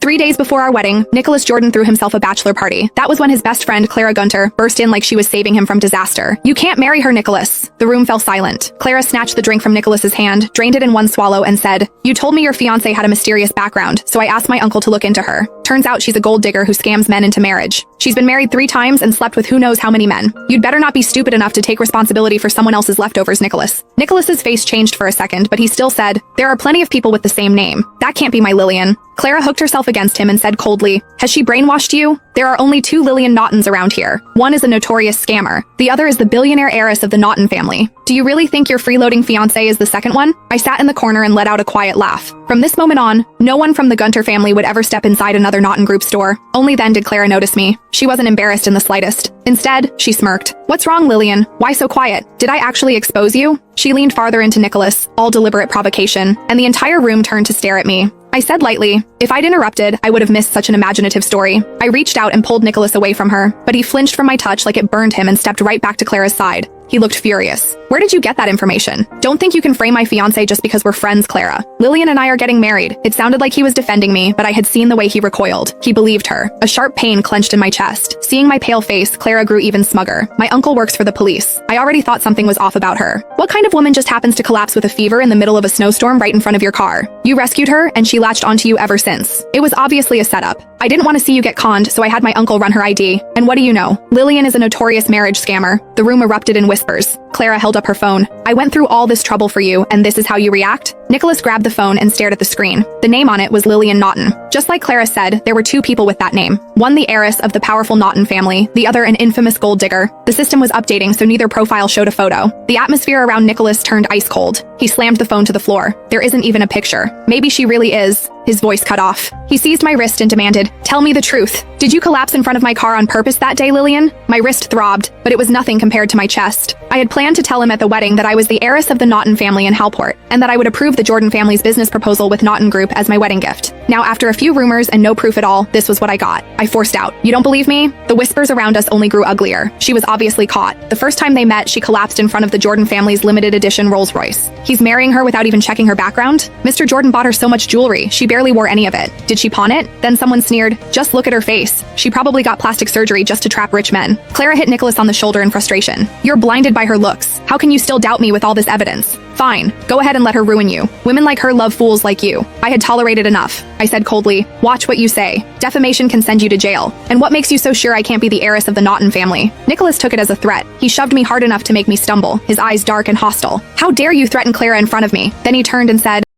3 days before our wedding, Nicholas Jordan threw himself a bachelor party. That was when his best friend, Clara Gunter, burst in like she was saving him from disaster. "You can't marry her, Nicholas." The room fell silent. Clara snatched the drink from Nicholas's hand, drained it in one swallow, and said, "You told me your fiancé had a mysterious background, so I asked my uncle to look into her. Turns out she's a gold digger who scams men into marriage. She's been married 3 times and slept with who knows how many men. You'd better not be stupid enough to take responsibility for someone else's leftovers, Nicholas." Nicholas's face changed for a second, but he still said, "There are plenty of people with the same name. That can't be my Lillian." Clara hooked herself against him and said coldly, "Has she brainwashed you? There are only 2 Lillian Naughtons around here. One is a notorious scammer. The other is the billionaire heiress of the Naughton family. Do you really think your freeloading fiancé is the second one?" I sat in the corner and let out a quiet laugh. From this moment on, no one from the Gunter family would ever step inside another Naughton Group store. Only then did Clara notice me. She wasn't embarrassed in the slightest. Instead, she smirked. "What's wrong, Lillian? Why so quiet? Did I actually expose you?" She leaned farther into Nicholas, all deliberate provocation, and the entire room turned to stare at me. I said lightly, "If I'd interrupted, I would have missed such an imaginative story." I reached out and pulled Nicholas away from her, but he flinched from my touch like it burned him and stepped right back to Clara's side. He looked furious. "Where did you get that information? Don't think you can frame my fiancé just because we're friends, Clara. Lillian and I are getting married." It sounded like he was defending me, but I had seen the way he recoiled. He believed her. A sharp pain clenched in my chest. Seeing my pale face, Clara grew even smugger. "My uncle works for the police. I already thought something was off about her. What kind of woman just happens to collapse with a fever in the middle of a snowstorm right in front of your car? You rescued her, and she latched onto you ever since. It was obviously a setup. I didn't want to see you get conned, so I had my uncle run her ID. And what do you know? Lillian is a notorious marriage scammer." The room erupted in whispers. Clara held up her phone. "I went through all this trouble for you, and this is how you react?" Nicholas grabbed the phone and stared at the screen. The name on it was Lillian Naughton. Just like Clara said, there were 2 people with that name. One the heiress of the powerful Naughton family, the other an infamous gold digger. The system was updating, so neither profile showed a photo. The atmosphere around Nicholas turned ice cold. He slammed the phone to the floor. "There isn't even a picture. Maybe she really is." His voice cut off. He seized my wrist and demanded, "Tell me the truth. Did you collapse in front of my car on purpose that day, Lillian?" My wrist throbbed, but it was nothing compared to my chest. I had planned to tell him at the wedding that I was the heiress of the Naughton family in Halport, and that I would approve the Jordan family's business proposal with Naughton Group as my wedding gift. Now, after a few rumors and no proof at all, this was what I got. I forced out, "You don't believe me?" The whispers around us only grew uglier. She was obviously caught. The first time they met, she collapsed in front of the Jordan family's limited edition Rolls Royce. He's marrying her without even checking her background? Mr. Jordan bought her so much jewelry, she barely wore any of it. Did she pawn it? Then someone sneered, "Just look at her face. She probably got plastic surgery just to trap rich men." Clara hit Nicholas on the shoulder in frustration. "You're blinded by her looks. How can you still doubt me with all this evidence?" "Fine. Go ahead and let her ruin you. Women like her love fools like you." I had tolerated enough. I said coldly, "Watch what you say. Defamation can send you to jail. And what makes you so sure I can't be the heiress of the Naughton family?" Nicholas took it as a threat. He shoved me hard enough to make me stumble, his eyes dark and hostile. "How dare you threaten Clara in front of me?" Then he turned and said,